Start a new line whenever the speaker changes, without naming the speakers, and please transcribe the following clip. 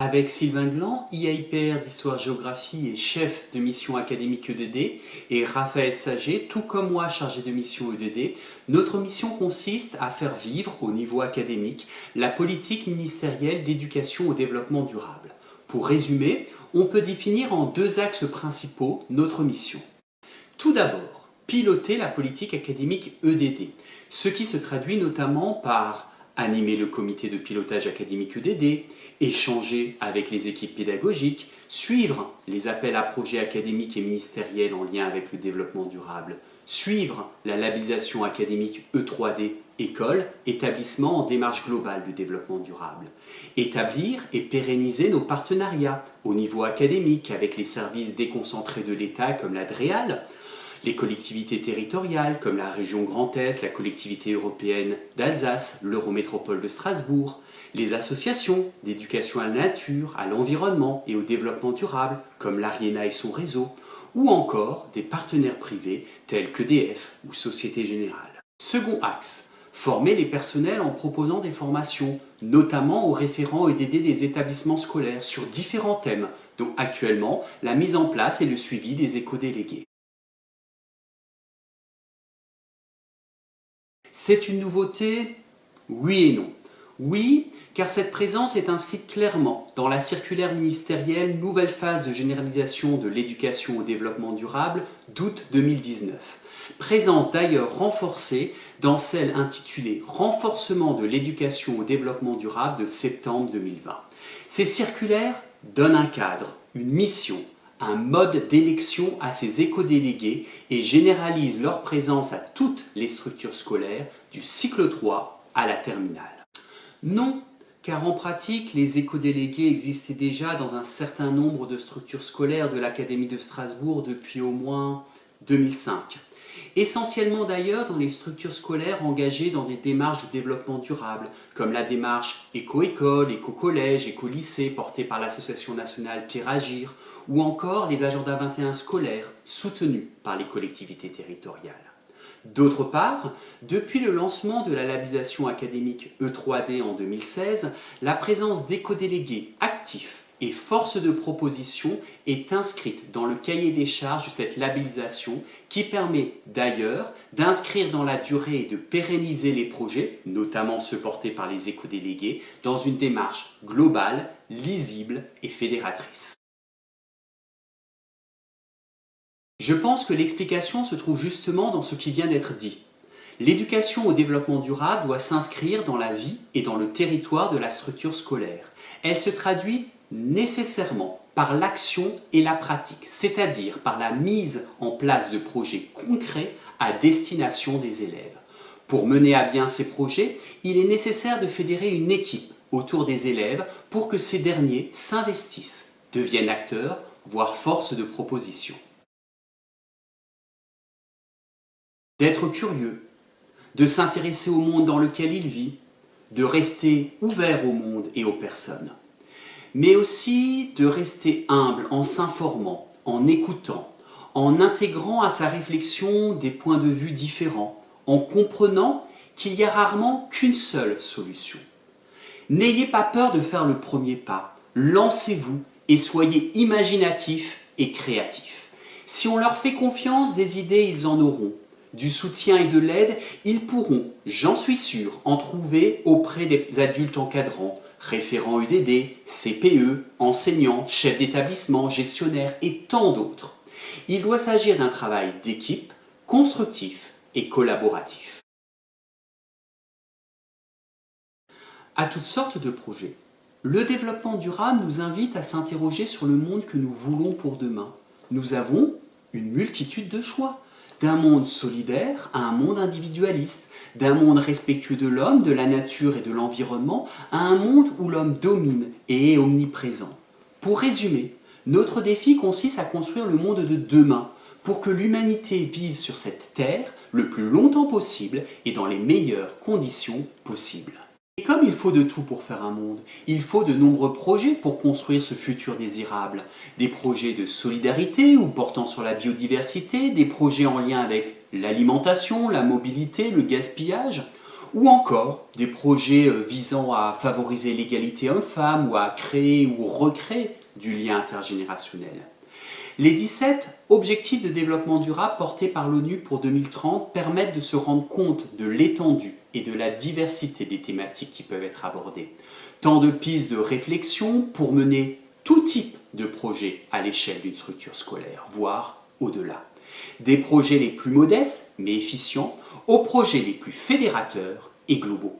Avec Sylvain Gland, IAIPR d'Histoire-Géographie et chef de mission académique EDD, et Raphaël Sager, tout comme moi chargé de mission EDD, notre mission consiste à faire vivre au niveau académique la politique ministérielle d'éducation au développement durable. Pour résumer, on peut définir en deux axes principaux notre mission. Tout d'abord, piloter la politique académique EDD, ce qui se traduit notamment par animer le comité de pilotage académique EDD, échanger avec les équipes pédagogiques, suivre les appels à projets académiques et ministériels en lien avec le développement durable, suivre la labellisation académique E3D, école, établissement en démarche globale du développement durable, établir et pérenniser nos partenariats au niveau académique avec les services déconcentrés de l'État comme la DREAL, les collectivités territoriales comme la région Grand Est, la collectivité européenne d'Alsace, l'Eurométropole de Strasbourg, les associations d'éducation à la nature, à l'environnement et au développement durable comme l'Ariena et son réseau, ou encore des partenaires privés tels qu'EDF ou Société Générale. Second axe, former les personnels en proposant des formations, notamment aux référents EDD des établissements scolaires sur différents thèmes, dont actuellement la mise en place et le suivi des éco-délégués. C'est une nouveauté? Oui et non. Oui, car cette présence est inscrite clairement dans la circulaire ministérielle Nouvelle phase de généralisation de l'éducation au développement durable d'août 2019. Présence d'ailleurs renforcée dans celle intitulée Renforcement de l'éducation au développement durable de septembre 2020. Ces circulaires donnent un cadre, une mission, un mode d'élection à ces éco-délégués et généralisent leur présence à toutes les structures scolaires du cycle 3 à la terminale. Non, car en pratique, les éco-délégués existaient déjà dans un certain nombre de structures scolaires de l'Académie de Strasbourg depuis au moins 2005. Essentiellement d'ailleurs dans les structures scolaires engagées dans des démarches de développement durable, comme la démarche Éco-École, Éco-Collège, Éco-Lycée portée par l'Association nationale Terre-Agir, ou encore les agendas 21 scolaires soutenus par les collectivités territoriales. D'autre part, depuis le lancement de la labellisation académique E3D en 2016, la présence d'éco-délégués actifs et force de proposition est inscrite dans le cahier des charges de cette labellisation qui permet d'ailleurs d'inscrire dans la durée et de pérenniser les projets, notamment ceux portés par les éco-délégués, dans une démarche globale, lisible et fédératrice. Je pense que l'explication se trouve justement dans ce qui vient d'être dit. L'éducation au développement durable doit s'inscrire dans la vie et dans le territoire de la structure scolaire. Elle se traduit nécessairement par l'action et la pratique, c'est-à-dire par la mise en place de projets concrets à destination des élèves. Pour mener à bien ces projets, il est nécessaire de fédérer une équipe autour des élèves pour que ces derniers s'investissent, deviennent acteurs, voire force de proposition. D'être curieux, de s'intéresser au monde dans lequel il vit, de rester ouvert au monde et aux personnes, mais aussi de rester humble en s'informant, en écoutant, en intégrant à sa réflexion des points de vue différents, en comprenant qu'il n'y a rarement qu'une seule solution. N'ayez pas peur de faire le premier pas, lancez-vous et soyez imaginatifs et créatifs. Si on leur fait confiance, des idées, ils en auront. Du soutien et de l'aide, ils pourront, j'en suis sûr, en trouver auprès des adultes encadrants, référents EDD, CPE, enseignants, chefs d'établissement, gestionnaires et tant d'autres. Il doit s'agir d'un travail d'équipe, constructif et collaboratif. À toutes sortes de projets, le développement durable nous invite à s'interroger sur le monde que nous voulons pour demain. Nous avons une multitude de choix. D'un monde solidaire à un monde individualiste, d'un monde respectueux de l'homme, de la nature et de l'environnement, à un monde où l'homme domine et est omniprésent. Pour résumer, notre défi consiste à construire le monde de demain, pour que l'humanité vive sur cette terre le plus longtemps possible et dans les meilleures conditions possibles. Et comme il faut de tout pour faire un monde, il faut de nombreux projets pour construire ce futur désirable. Des projets de solidarité ou portant sur la biodiversité, des projets en lien avec l'alimentation, la mobilité, le gaspillage, ou encore des projets visant à favoriser l'égalité homme-femme ou à créer ou recréer du lien intergénérationnel. Les 17 objectifs de développement durable portés par l'ONU pour 2030 permettent de se rendre compte de l'étendue et de la diversité des thématiques qui peuvent être abordées. Tant de pistes de réflexion pour mener tout type de projet à l'échelle d'une structure scolaire, voire au-delà. Des projets les plus modestes mais efficients aux projets les plus fédérateurs et globaux.